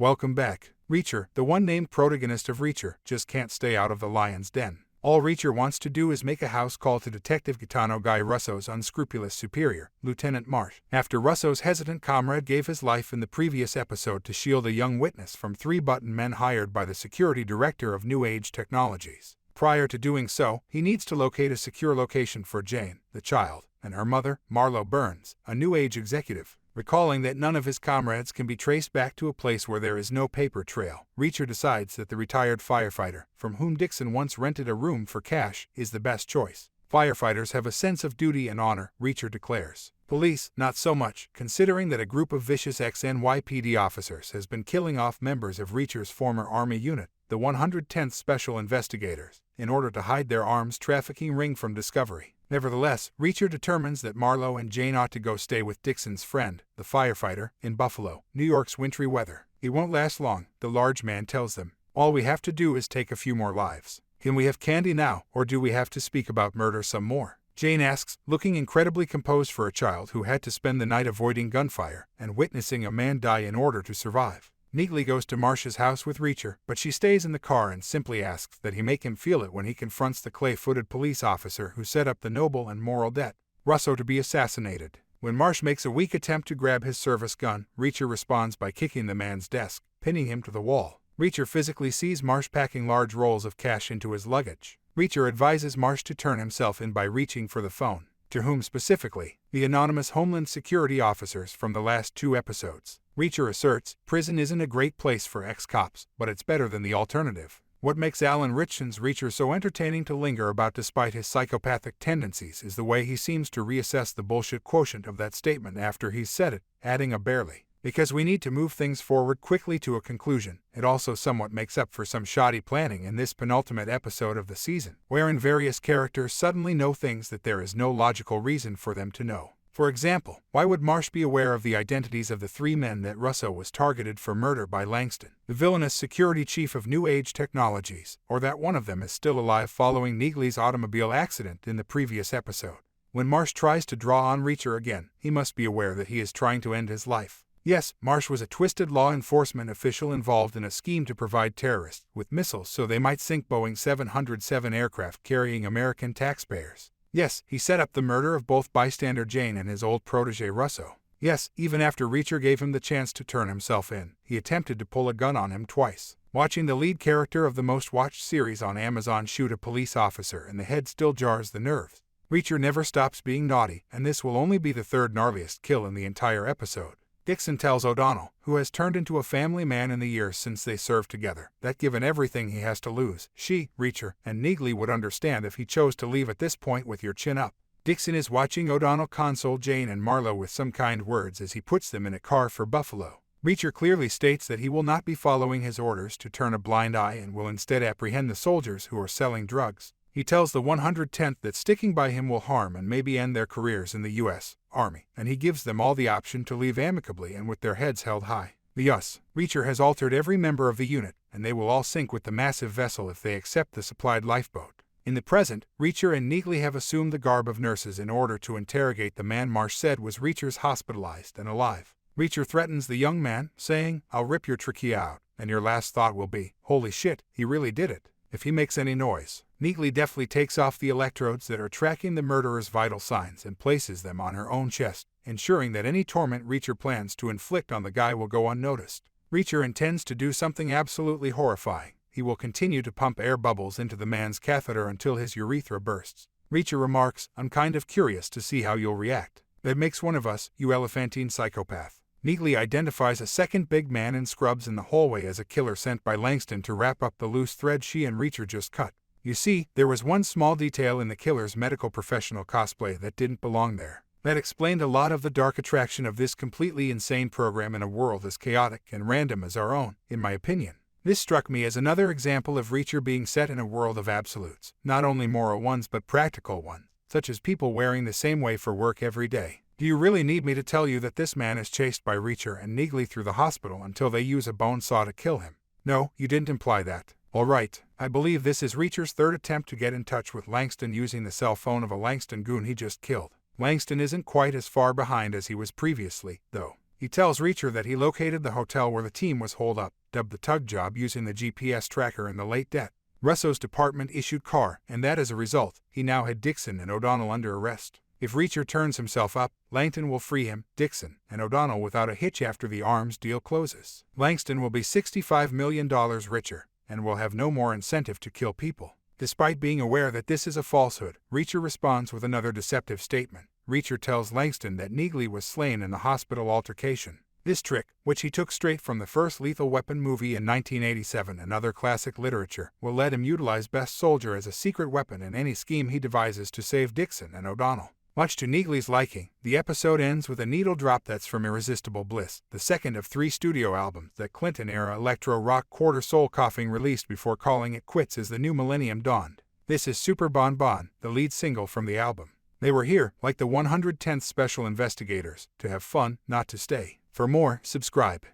Welcome back. Reacher, the one named protagonist of Reacher, just can't stay out of the lion's den. All Reacher wants to do is make a house call to Detective Gaetano Guy Russo's unscrupulous superior, Lieutenant Marsh, after Russo's hesitant comrade gave his life in the previous episode to shield a young witness from 3 button men hired by the security director of New Age Technologies. Prior to doing so, he needs to locate a secure location for Jane, the child, and her mother, Marlo Burns, a New Age executive. Recalling that none of his comrades can be traced back to a place where there is no paper trail, Reacher decides that the retired firefighter, from whom Dixon once rented a room for cash, is the best choice. Firefighters have a sense of duty and honor, Reacher declares. Police, not so much, considering that a group of vicious ex-NYPD officers has been killing off members of Reacher's former Army unit, the 110th Special Investigators, in order to hide their arms trafficking ring from discovery. Nevertheless, Reacher determines that Marlo and Jane ought to go stay with Dixon's friend, the firefighter, in Buffalo, New York's wintry weather. It won't last long, the large man tells them. All we have to do is take a few more lives. Can we have candy now, or do we have to speak about murder some more? Jane asks, looking incredibly composed for a child who had to spend the night avoiding gunfire and witnessing a man die in order to survive. Neagly goes to Marsh's house with Reacher, but she stays in the car and simply asks that he make him feel it when he confronts the clay-footed police officer who set up the noble and moral debt, Russo, to be assassinated. When Marsh makes a weak attempt to grab his service gun, Reacher responds by kicking the man's desk, pinning him to the wall. Reacher physically sees Marsh packing large rolls of cash into his luggage. Reacher advises Marsh to turn himself in by reaching for the phone. To whom specifically? The anonymous Homeland Security officers from the last 2 episodes. Reacher asserts, prison isn't a great place for ex-cops, but it's better than the alternative. What makes Alan Ritchson's Reacher so entertaining to linger about despite his psychopathic tendencies is the way he seems to reassess the bullshit quotient of that statement after he's said it, adding a barely. Because we need to move things forward quickly to a conclusion, it also somewhat makes up for some shoddy planning in this penultimate episode of the season, wherein various characters suddenly know things that there is no logical reason for them to know. For example, why would Marsh be aware of the identities of the 3 men that Russo was targeted for murder by Langston, the villainous security chief of New Age Technologies, or that one of them is still alive following Neagly's automobile accident in the previous episode? When Marsh tries to draw on Reacher again, he must be aware that he is trying to end his life. Yes, Marsh was a twisted law enforcement official involved in a scheme to provide terrorists with missiles so they might sink Boeing 707 aircraft carrying American taxpayers. Yes, he set up the murder of both bystander Jane and his old protege Russo. Yes, even after Reacher gave him the chance to turn himself in, he attempted to pull a gun on him twice. Watching the lead character of the most watched series on Amazon shoot a police officer in the head still jars the nerves. Reacher never stops being naughty, and this will only be the 3rd gnarliest kill in the entire episode. Dixon tells O'Donnell, who has turned into a family man in the years since they served together, that given everything he has to lose, she, Reacher, and Neagly would understand if he chose to leave at this point with your chin up. Dixon is watching O'Donnell console Jane and Marlo with some kind words as he puts them in a car for Buffalo. Reacher clearly states that he will not be following his orders to turn a blind eye and will instead apprehend the soldiers who are selling drugs. He tells the 110th that sticking by him will harm and maybe end their careers in the U.S. Army, and he gives them all the option to leave amicably and with their heads held high. The US. Reacher has altered every member of the unit, and they will all sink with the massive vessel if they accept the supplied lifeboat. In the present, Reacher and Neagly have assumed the garb of nurses in order to interrogate the man Marsh said was Reacher's hospitalized and alive. Reacher threatens the young man, saying, "I'll rip your trachea out, and your last thought will be, holy shit, he really did it, if he makes any noise." Neagly deftly takes off the electrodes that are tracking the murderer's vital signs and places them on her own chest, ensuring that any torment Reacher plans to inflict on the guy will go unnoticed. Reacher intends to do something absolutely horrifying. He will continue to pump air bubbles into the man's catheter until his urethra bursts. Reacher remarks, "I'm kind of curious to see how you'll react. That makes one of us, you elephantine psychopath." Neagly identifies a second big man in scrubs in the hallway as a killer sent by Langston to wrap up the loose thread she and Reacher just cut. You see, there was one small detail in the killer's medical professional cosplay that didn't belong there. That explained a lot of the dark attraction of this completely insane program in a world as chaotic and random as our own, in my opinion. This struck me as another example of Reacher being set in a world of absolutes, not only moral ones but practical ones, such as people wearing the same way for work every day. Do you really need me to tell you that this man is chased by Reacher and Neagly through the hospital until they use a bone saw to kill him? No, you didn't imply that. All right, I believe this is Reacher's 3rd attempt to get in touch with Langston using the cell phone of a Langston goon he just killed. Langston isn't quite as far behind as he was previously, though. He tells Reacher that he located the hotel where the team was holed up, dubbed the tug job using the GPS tracker in the late debt. Russo's department issued car, and that as a result, he now had Dixon and O'Donnell under arrest. If Reacher turns himself up, Langston will free him, Dixon, and O'Donnell without a hitch after the arms deal closes. Langston will be $65 million richer, and will have no more incentive to kill people. Despite being aware that this is a falsehood, Reacher responds with another deceptive statement. Reacher tells Langston that Neagly was slain in the hospital altercation. This trick, which he took straight from the first Lethal Weapon movie in 1987 and other classic literature, will let him utilize Best Soldier as a secret weapon in any scheme he devises to save Dixon and O'Donnell. Much to Neagly's liking, the episode ends with a needle drop that's from Irresistible Bliss, the second of 3 studio albums that Clinton-era electro-rock Quarter Soul Coughing released before calling it quits as the new millennium dawned. This is Super Bon Bon, the lead single from the album. They were here, like the 110th Special Investigators, to have fun, not to stay. For more, subscribe.